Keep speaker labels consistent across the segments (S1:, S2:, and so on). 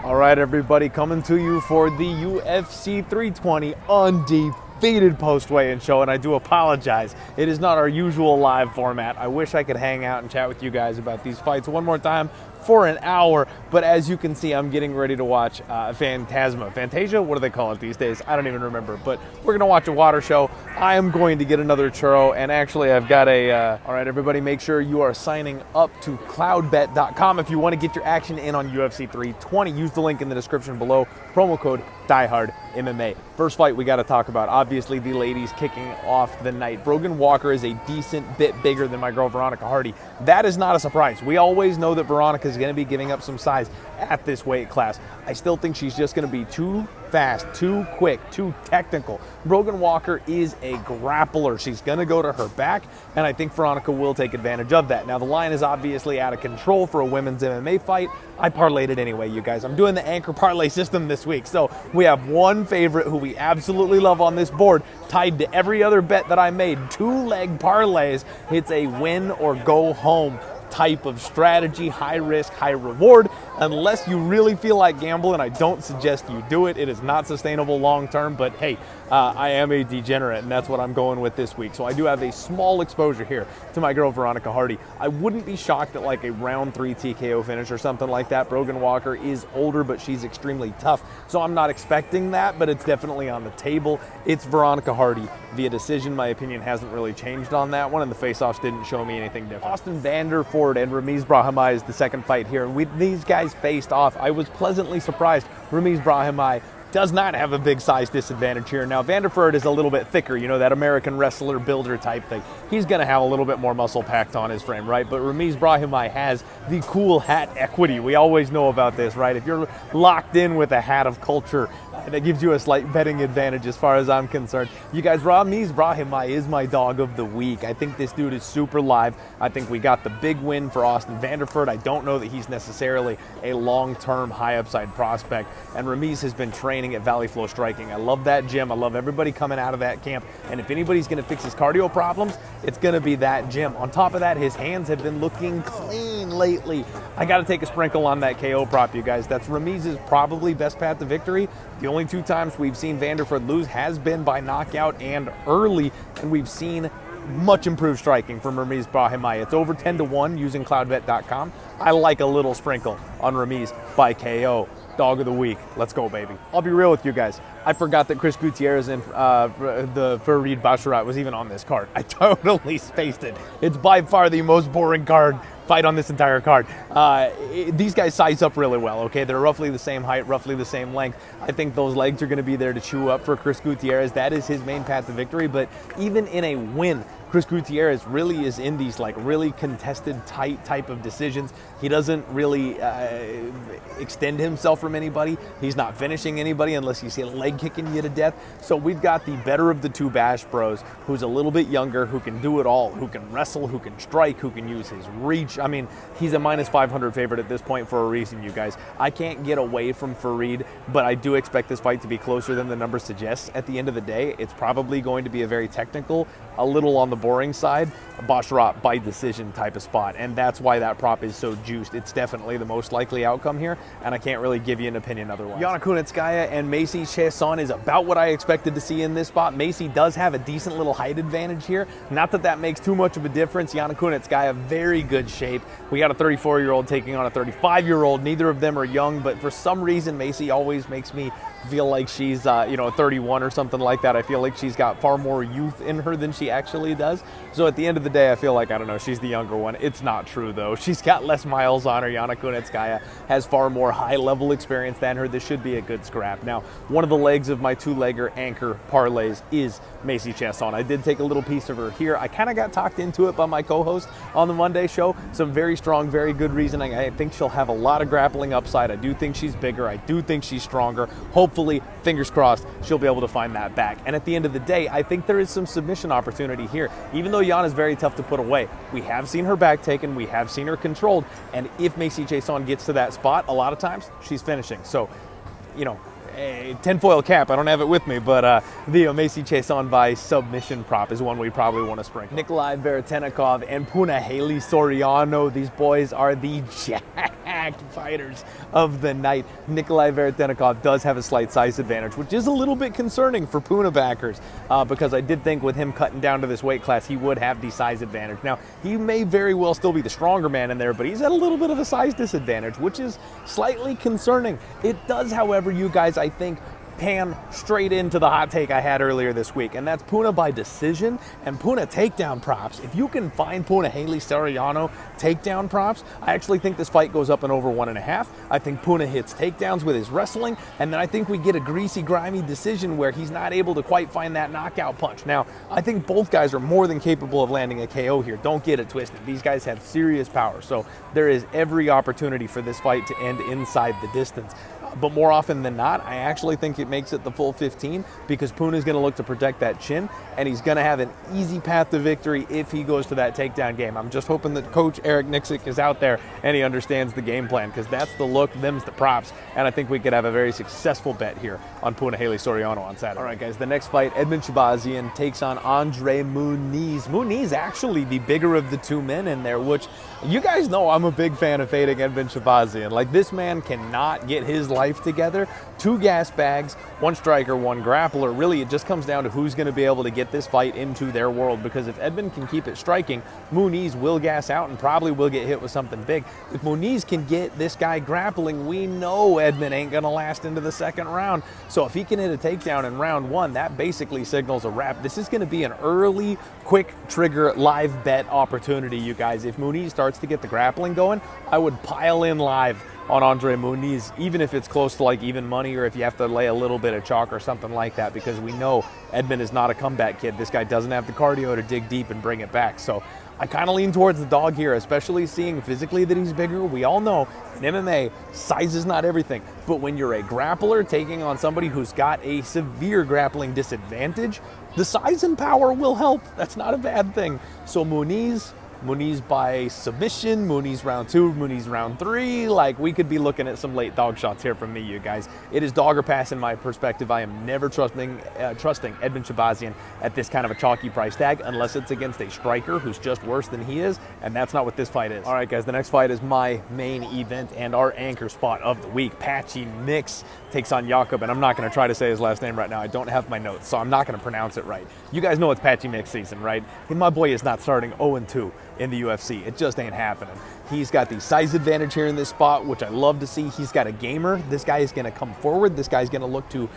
S1: All right, everybody, coming to you for the UFC 320 undefeated post-weigh-in show, and I do apologize. It is not our usual live format. I wish I could hang out and chat with you guys about these fights one more time for an hour, but as you can see, I'm getting ready to watch Fantasia? What do they call it these days? I don't even remember, but we're gonna watch a water show. I am going to get another churro, and actually I've got all right, everybody, make sure you are signing up to cloudbet.com if you want to get your action in on UFC 320. Use the link in the description below, promo code DieHardMMA. First fight we got to talk about, obviously the ladies kicking off the night. Brogan Walker is a decent bit bigger than my girl Veronica Hardy. That is not a surprise. We always know that Veronica is going to be giving up some size at this weight class. I still think she's just going to be too fast, too quick, too technical. Brogan Walker is a grappler. She's going to go to her back, and I think Veronica will take advantage of that. Now, the line is obviously out of control for a women's MMA fight. I parlayed it anyway, you guys. I'm doing the anchor parlay system this week. So we have one favorite who we absolutely love on this board, tied to every other bet that I made. 2-leg parlays. It's a win or go home type of strategy, high risk, high reward. Unless you really feel like gambling, I don't suggest you do it. It is not sustainable long term, but hey, I am a degenerate, and that's what I'm going with this week. So I do have a small exposure here to my girl Veronica Hardy. I wouldn't be shocked at like a round 3 TKO finish or something like that. Brogan Walker is older, but she's extremely tough, so I'm not expecting that, but it's definitely on the table. It's Veronica Hardy via decision. My opinion hasn't really changed on that one, and the face-offs didn't show me anything different. Austin Vanderford and Ramiz Brahimaj is the second fight here, and these guys faced off. I was pleasantly surprised. Ramiz Brahimaj does not have a big size disadvantage here. Now, Vanderford is a little bit thicker, you know, that American wrestler builder type thing. He's going to have a little bit more muscle packed on his frame, right? But Ramiz Brahimaj has the cool hat equity. We always know about this, right? If you're locked in with a hat of culture, that gives you a slight betting advantage as far as I'm concerned. You guys, Ramiz Brahimaj is my dog of the week. I think this dude is super live. I think we got the big win for Austin Vanderford. I don't know that he's necessarily a long-term high upside prospect. And Ramiz has been training at Valley Flow Striking. I love that gym. I love everybody coming out of that camp. And if anybody's going to fix his cardio problems, it's going to be that gym. On top of that, his hands have been looking clean lately. I got to take a sprinkle on that KO prop, you guys. That's Ramiz's probably best path to victory. The only 2 times we've seen Vanderford lose has been by knockout and early, and we've seen much improved striking from Ramiz Brahimaj. It's over 10-1 using cloudbet.com. I like a little sprinkle on Ramiz by KO. Dog of the week. Let's go, baby. I'll be real with you guys. I forgot that Chris Gutierrez and the Farid Basharat was even on this card. I totally spaced it. It's by far the most boring fight on this entire card. These guys size up really well, okay? They're roughly the same height, roughly the same length. I think those legs are going to be there to chew up for Chris Gutierrez. That is his main path to victory, but even in a win, Chris Gutierrez really is in these like really contested, tight type of decisions. He doesn't really extend himself from anybody. He's not finishing anybody unless you see a leg kicking you to death. So we've got the better of the 2 Bash Bros, who's a little bit younger, who can do it all, who can wrestle, who can strike, who can use his reach. I mean, he's a minus 500 favorite at this point for a reason, you guys. I can't get away from Farid, but I do expect this fight to be closer than the number suggests. At the end of the day, it's probably going to be a very technical, a little on the boring side, a Basharat by decision type of spot, and that's why that prop is so juiced. It's definitely the most likely outcome here, and I can't really give you an opinion otherwise. Yana Kunitskaya and Macy Chiasson is about what I expected to see in this spot. Macy does have a decent little height advantage here. Not that that makes too much of a difference. Yana Kunitskaya, very good shape. We got a 34-year-old taking on a 35-year-old. Neither of them are young, but for some reason, Macy always makes me feel like she's 31 or something like that. I feel like she's got far more youth in her than she actually does. So at the end of the day, I feel like, I don't know, she's the younger one. It's not true, though. She's got less miles on her. Yana Kunitskaya has far more high-level experience than her. This should be a good scrap. Now, one of the legs of my 2-legger anchor parlays is Macy Chiasson. I did take a little piece of her here. I kind of got talked into it by my co-host on the Monday show. Some very strong, very good reasoning. I think she'll have a lot of grappling upside. I do think she's bigger. I do think she's stronger. Hopefully, fingers crossed, she'll be able to find that back. And at the end of the day, I think there is some submission opportunity here. Even though Yana is very tough to put away, we have seen her back taken, we have seen her controlled, and if Macy Chiasson gets to that spot, a lot of times, she's finishing. So, you know, a tinfoil cap. I don't have it with me, but the Macy Chiasson by submission prop is one we probably want to sprinkle. Nikolai Veretennikov and Punahele Soriano. These boys are the jacked fighters of the night. Nikolai Veretennikov does have a slight size advantage, which is a little bit concerning for Puna backers, because I did think with him cutting down to this weight class, he would have the size advantage. Now, he may very well still be the stronger man in there, but he's at a little bit of a size disadvantage, which is slightly concerning. It does, however, you guys, I think, pan straight into the hot take I had earlier this week, and that's Puna by decision and Puna takedown props. If you can find Punahele Soriano takedown props, I actually think this fight goes up and over 1.5. I think Puna hits takedowns with his wrestling, and then I think we get a greasy, grimy decision where he's not able to quite find that knockout punch. Now, I think both guys are more than capable of landing a KO here. Don't get it twisted. These guys have serious power, so there is every opportunity for this fight to end inside the distance. But more often than not, I actually think it makes it the full 15 because Puna's going to look to protect that chin, and he's going to have an easy path to victory if he goes to that takedown game. I'm just hoping that Coach Eric Nixick is out there and he understands the game plan, because that's the look, them's the props, and I think we could have a very successful bet here on Punahele Soriano on Saturday. All right, guys, the next fight, Edmen Shahbazyan takes on Andre Muniz. Muniz actually the bigger of the two men in there, which you guys know I'm a big fan of fading Edmen Shahbazyan. Like, this man cannot get his life together. 2 gas bags, 1 striker, 1 grappler. Really, it just comes down to who's going to be able to get this fight into their world, because if Edmen can keep it striking, Muniz will gas out and probably will get hit with something big. If Muniz can get this guy grappling, we know Edmen ain't going to last into the second round. So if he can hit a takedown in round 1, that basically signals a wrap. This is going to be an early, quick trigger live bet opportunity, you guys. If Muniz starts to get the grappling going, I would pile in live on Andre Muniz, even if it's close to like even money, or if you have to lay a little bit of chalk or something like that, because we know Edmen is not a comeback kid. This guy doesn't have the cardio to dig deep and bring it back. So I kind of lean towards the dog here, especially seeing physically that he's bigger. We all know in MMA, size is not everything. But when you're a grappler taking on somebody who's got a severe grappling disadvantage, the size and power will help. That's not a bad thing. So Muniz by submission, Muniz round 2, Muniz round 3. Like, we could be looking at some late dog shots here from me, you guys. It is dog or pass in my perspective. I am never trusting Edmen Shahbazyan at this kind of a chalky price tag unless it's against a striker who's just worse than he is, and that's not what this fight is. All right, guys, the next fight is my main event and our anchor spot of the week. Patchy Mix takes on Jakob, and I'm not going to try to say his last name right now. I don't have my notes, so I'm not going to pronounce it right. You guys know it's Patchy Mix season, right? And my boy is not starting 0-2 in the UFC. It just ain't happening. He's got the size advantage here in this spot, which I love to see. He's got a gamer. This guy is going to come forward. This guy's going to look to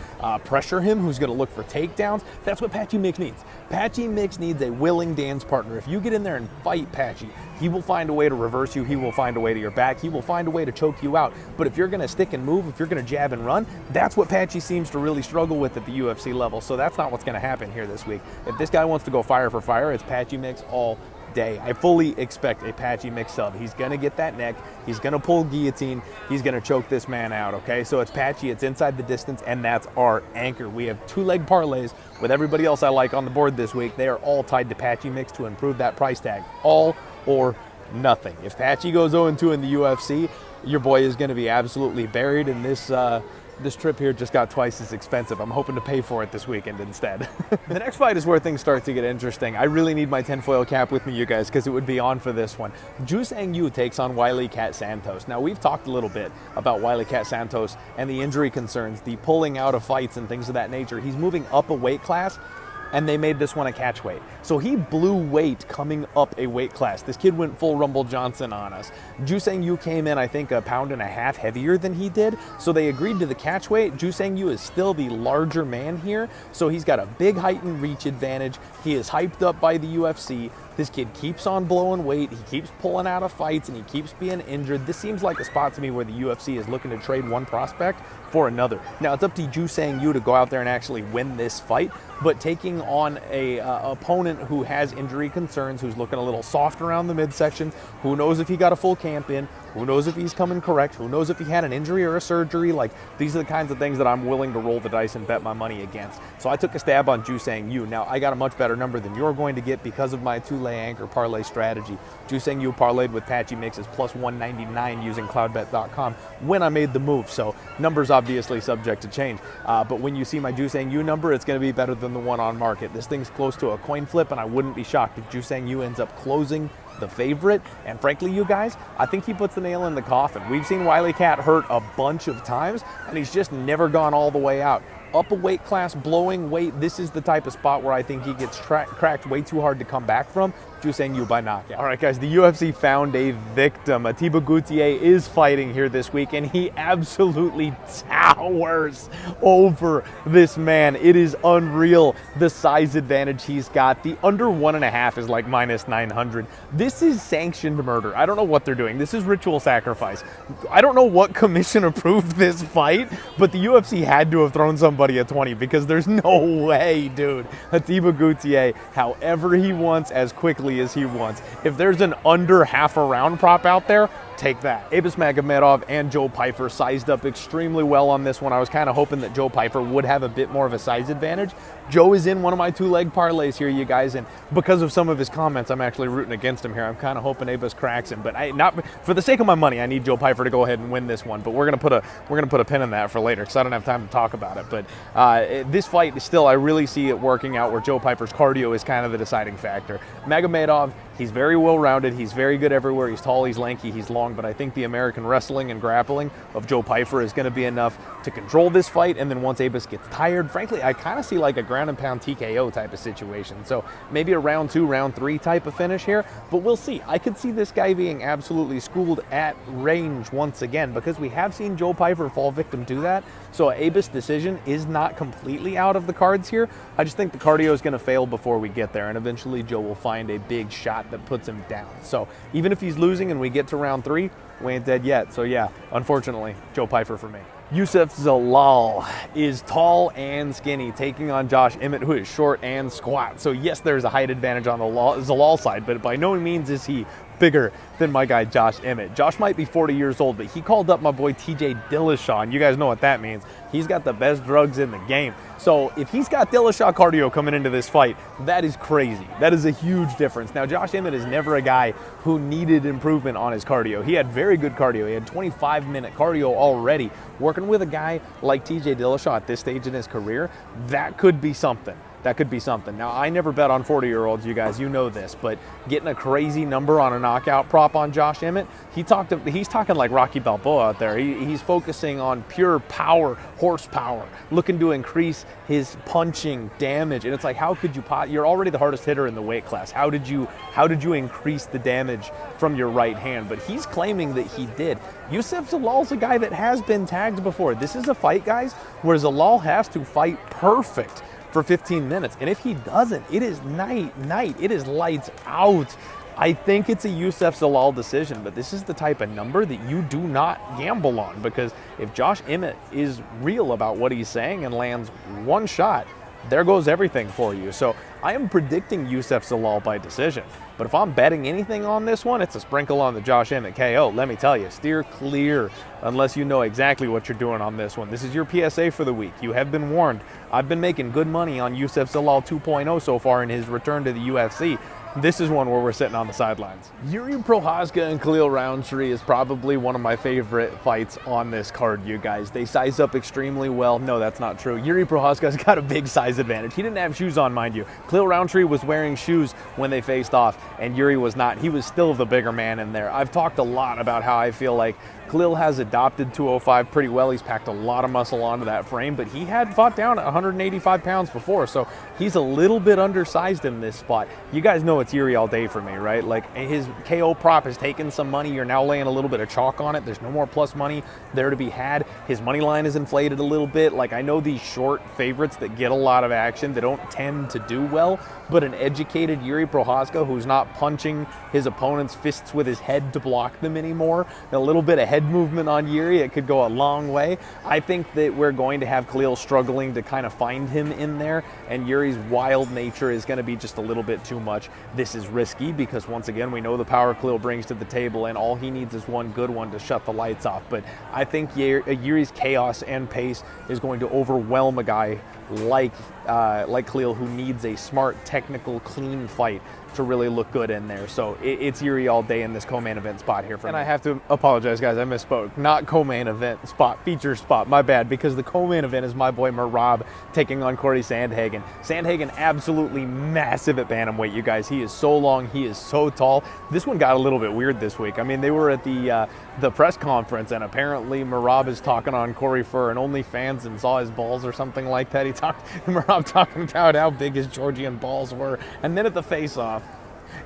S1: pressure him, who's going to look for takedowns. That's what Patchy Mix needs. Patchy Mix needs a willing dance partner. If you get in there and fight Patchy, he will find a way to reverse you. He will find a way to your back. He will find a way to choke you out. But if you're going to stick and move, if you're going to jab and run, that's what Patchy seems to really struggle with at the UFC level. So that's not what's going to happen here this week. If this guy wants to go fire for fire, it's Patchy Mix all day. I fully expect a Patchy Mix sub. He's going to get that neck. He's going to pull guillotine. He's going to choke this man out, okay? So it's Patchy. It's inside the distance, and that's our anchor. We have 2-leg parlays with everybody else I like on the board this week. They are all tied to Patchy Mix to improve that price tag. All or nothing. If Patchy goes 0-2 in the UFC, your boy is going to be absolutely buried, and this trip here just got twice as expensive. I'm hoping to pay for it this weekend instead. The next fight is where things start to get interesting. I really need my tinfoil cap with me, you guys, because it would be on for this one. Ju Sang Yu takes on Wiley Cat Santos. Now, we've talked a little bit about Wiley Cat Santos and the injury concerns, the pulling out of fights and things of that nature. He's moving up a weight class, and they made this one a catch weight. So he blew weight coming up a weight class. This kid went full Rumble Johnson on us. Ju Sang Yu came in, I think, 1.5 pounds heavier than he did. So they agreed to the catch weight. Ju Sang Yu is still the larger man here. So he's got a big height and reach advantage. He is hyped up by the UFC. This kid keeps on blowing weight. He keeps pulling out of fights, and he keeps being injured. This seems like a spot to me where the UFC is looking to trade one prospect for another. Now, it's up to Ju Sang Yu to go out there and actually win this fight, but taking on a opponent who has injury concerns, who's looking a little soft around the midsection, who knows if he got a full camp in, Who knows if he's coming correct? Who knows if he had an injury or a surgery? Like, these are the kinds of things that I'm willing to roll the dice and bet my money against. So I took a stab on Jusang Yu. Now, I got a much better number than you're going to get because of my two-lay anchor parlay strategy. Jusang Yu parlayed with patchy mixes plus 199 using cloudbet.com when I made the move. So numbers obviously subject to change. But when you see my Jusang Yu number, it's going to be better than the one on market. This thing's close to a coin flip, and I wouldn't be shocked if Jusang Yu ends up closing the favorite. And frankly, you guys, I think he puts the nail in the coffin. We've seen Wily Cat hurt a bunch of times, and he's just never gone all the way out. Up a weight class, blowing weight, this is the type of spot where I think he gets cracked way too hard to come back from. Jusang Yu by knockout. All right, guys, the UFC found a victim. Atiba Gauthier is fighting here this week, and he absolutely towers over this man. It is unreal, the size advantage he's got. The under 1.5 is like minus 900. This is sanctioned murder. I don't know what they're doing. This is ritual sacrifice. I don't know what commission approved this fight, but the UFC had to have thrown somebody a 20 because there's no way, dude. Atiba Gauthier, however he wants, as quickly as he wants. If there's an under half a round prop out there, take that. Abus Magomedov and Joe Pyfer sized up extremely well on this one. I was kind of hoping that Joe Pyfer would have a bit more of a size advantage. Joe is in one of my two-leg parlays here, you guys, and because of some of his comments, I'm actually rooting against him here. I'm kind of hoping Abus cracks him, but not for the sake of my money. I need Joe Pyfer to go ahead and win this one, but we're gonna put a pin in that for later because I don't have time to talk about it. But this fight is still, I really see it working out where Joe Pyfer's cardio is kind of the deciding factor. Magomedov, he's very well-rounded. He's very good everywhere. He's tall, he's lanky, he's long, but I think the American wrestling and grappling of Joe Pyfer is going to be enough to control this fight. And then once Abus gets tired, frankly, I kind of see like a ground and pound TKO type of situation. So maybe a round 2, round 3 type of finish here, but we'll see. I could see this guy being absolutely schooled at range once again because we have seen Joe Pyfer fall victim to that. So Abus decision is not completely out of the cards here. I just think the cardio is going to fail before we get there, and eventually Joe will find a big shot that puts him down. So even if he's losing and we get to round 3, we ain't dead yet. So yeah, unfortunately, Joe Pyfer for me. Youssef Zalal is tall and skinny, taking on Josh Emmett, who is short and squat. So yes, there's a height advantage on the Zalal side, but by no means is he bigger than my guy Josh Emmett. Josh might be 40 years old, but he called up my boy TJ Dillashaw, and you guys know what that means. He's got the best drugs in the game. So if he's got Dillashaw cardio coming into this fight, that is crazy. That is a huge difference. Now, Josh Emmett is never a guy who needed improvement on his cardio. He had very good cardio. He had 25-minute cardio already. Working with a guy like TJ Dillashaw at this stage in his career, that could be something. That could be something. Now, I never bet on 40-year-olds, you guys, you know this, but getting a crazy number on a knockout prop on Josh Emmett, he's talking like Rocky Balboa out there. He's focusing on pure power, horsepower, looking to increase his punching damage. And it's like, how could you you're already the hardest hitter in the weight class. How did you increase the damage from your right hand? But he's claiming that he did. Youssef Zalal's a guy that has been tagged before. This is a fight, guys, where Zalal has to fight perfect for 15 minutes. And if he doesn't, it is night. It is lights out. I think it's a Youssef Zalal decision, but this is the type of number that you do not gamble on, because if Josh Emmett is real about what he's saying and lands one shot, there goes everything for you. So I am predicting Youssef Zalal by decision. But if I'm betting anything on this one, it's a sprinkle on the Josh Emmett KO. Let me tell you, steer clear unless you know exactly what you're doing on this one. This is your PSA for the week. You have been warned. I've been making good money on Youssef Zalal 2.0 so far in his return to the UFC. This is one where we're sitting on the sidelines. Yuri Prochazka and Khalil Roundtree is probably one of my favorite fights on this card, you guys. They size up extremely well. No, that's not true. Yuri Prochazka's got a big size advantage. He didn't have shoes on, mind you. Khalil Roundtree was wearing shoes when they faced off, and Yuri was not. He was still the bigger man in there. I've talked a lot about how I feel like Khalil has adopted 205 pretty well. He's packed a lot of muscle onto that frame, but he had fought down at 185 pounds before, so he's a little bit undersized in this spot. You guys know it's Yuri all day for me, right? Like, his KO prop has taken some money. You're now laying a little bit of chalk on it. There's no more plus money there to be had. His money line is inflated a little bit. Like, I know these short favorites that get a lot of action, they don't tend to do well, but an educated Yuri Prochazka who's not punching his opponent's fists with his head to block them anymore, a little bit of head movement on Yuri, it could go a long way. I think that we're going to have Khalil struggling to kind of find him in there, and Yuri's wild nature is going to be just a little bit too much. This is risky because, once again, we know the power Khalil brings to the table, and all he needs is one good one to shut the lights off. But I think Yuri's chaos and pace is going to overwhelm a guy like Khalil, who needs a smart, technical, clean fight to really look good in there. So it's Yuri all day in this co-main event spot here for me. And I have to apologize, guys, I misspoke. Not co-main event spot, feature spot, my bad, because the co-main event is my boy Merab taking on Corey Sandhagen. Sandhagen absolutely massive at bantamweight, you guys. He is so long, he is so tall. This one got a little bit weird this week. I mean, they were at the press conference, and apparently Merab is talking on Corey for an OnlyFans and saw his balls or something like that. Merab talking about how big his Georgian balls were, and then at the face-off,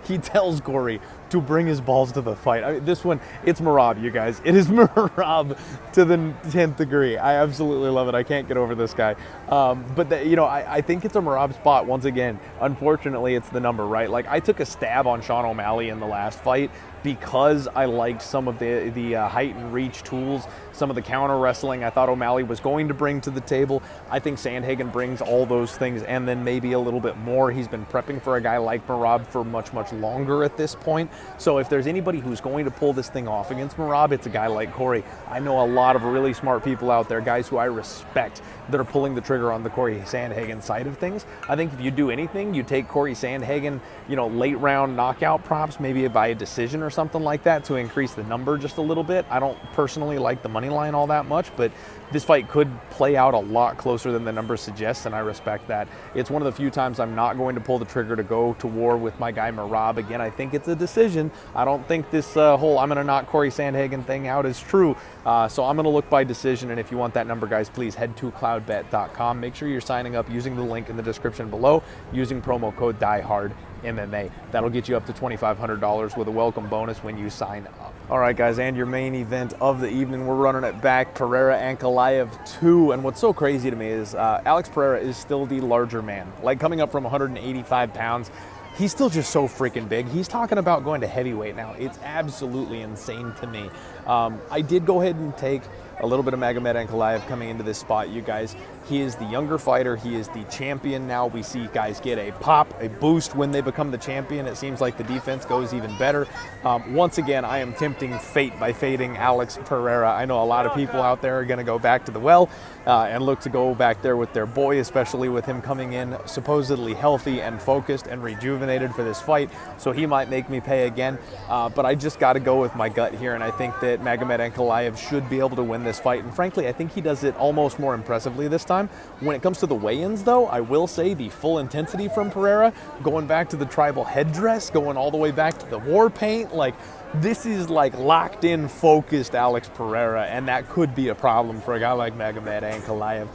S1: he tells Corey to bring his balls to the fight. I mean, this one, it's Merab, you guys. It is Merab to the 10th degree. I absolutely love it. I can't get over this guy. But I think it's a Merab spot once again. Unfortunately, it's the number, right? Like, I took a stab on Sean O'Malley in the last fight because I liked some of the height and reach tools, some of the counter wrestling I thought O'Malley was going to bring to the table. I think Sandhagen brings all those things and then maybe a little bit more. He's been prepping for a guy like Merab for much, much longer at this point. So if there's anybody who's going to pull this thing off against Merab, it's a guy like Corey. I know a lot of really smart people out there, guys who I respect, that are pulling the trigger on the Corey Sandhagen side of things. I think if you do anything, you take Corey Sandhagen, late round knockout props, maybe by a decision or something like that to increase the number just a little bit. I don't personally like the money line all that much, but this fight could play out a lot closer than the number suggests, and I respect that. It's one of the few times I'm not going to pull the trigger to go to war with my guy Merab. Again, I think it's a decision. I don't think this whole I'm going to knock Corey Sandhagen thing out is true. So I'm going to look by decision, and if you want that number, guys, please head to cloudbet.com. Make sure you're signing up using the link in the description below, using promo code DIEHARDMMA. That'll get you up to $2,500 with a welcome bonus when you sign up. All right, guys, and your main event of the evening, we're running it back, Pereira and Ankalaev 2. And what's so crazy to me is Alex Pereira is still the larger man. Like, coming up from 185 pounds, he's still just so freaking big. He's talking about going to heavyweight now. It's absolutely insane to me. I did go ahead and take a little bit of Magomed Ankalaev coming into this spot, you guys. He is the younger fighter. He is the champion now. We see guys get a pop, a boost when they become the champion. It seems like the defense goes even better. Once again, I am tempting fate by fading Alex Pereira. I know a lot of people out there are going to go back to the well and look to go back there with their boy, especially with him coming in supposedly healthy and focused and rejuvenated for this fight. So he might make me pay again. But I just got to go with my gut here, and I think that Magomed Ankalaev should be able to win this fight. And frankly, I think he does it almost more impressively this time. When it comes to the weigh-ins, though, I will say the full intensity from Pereira, going back to the tribal headdress, going all the way back to the war paint, like, this is like locked in, focused Alex Pereira, and that could be a problem for a guy like Magomed Ankalaev.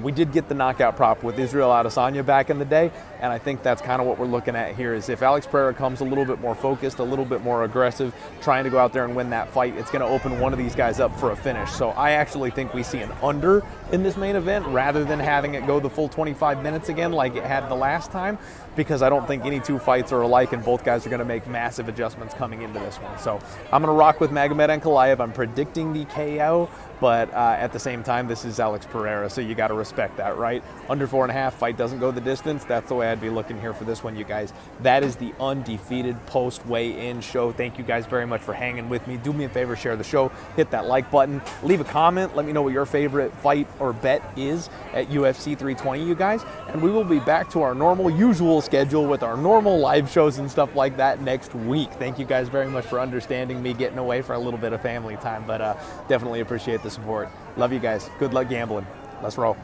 S1: We did get the knockout prop with Israel Adesanya back in the day, and I think that's kind of what we're looking at here, is if Alex Pereira comes a little bit more focused, a little bit more aggressive, trying to go out there and win that fight, it's going to open one of these guys up for a finish. So I actually think we see an under in this main event rather than having it go the full 25 minutes again like it had the last time, because I don't think any two fights are alike, and both guys are going to make massive adjustments coming into this one. So I'm going to rock with Magomed Ankalaev. I'm predicting the KO, but at the same time, this is Alex Pereira, so you got to respect that, right? Under 4.5, fight doesn't go the distance. That's the way I'd be looking here for this one, you guys. That is the Undefeated post weigh-in show. Thank you guys very much for hanging with me. Do me a favor, share the show, hit that like button, leave a comment, let me know what your favorite fight or bet is at UFC 320, you guys, and we will be back to our normal, usual schedule with our normal live shows and stuff like that next week. Thank you guys very much for understanding me getting away for a little bit of family time, but definitely appreciate the support. Love you guys. Good luck gambling. Let's roll.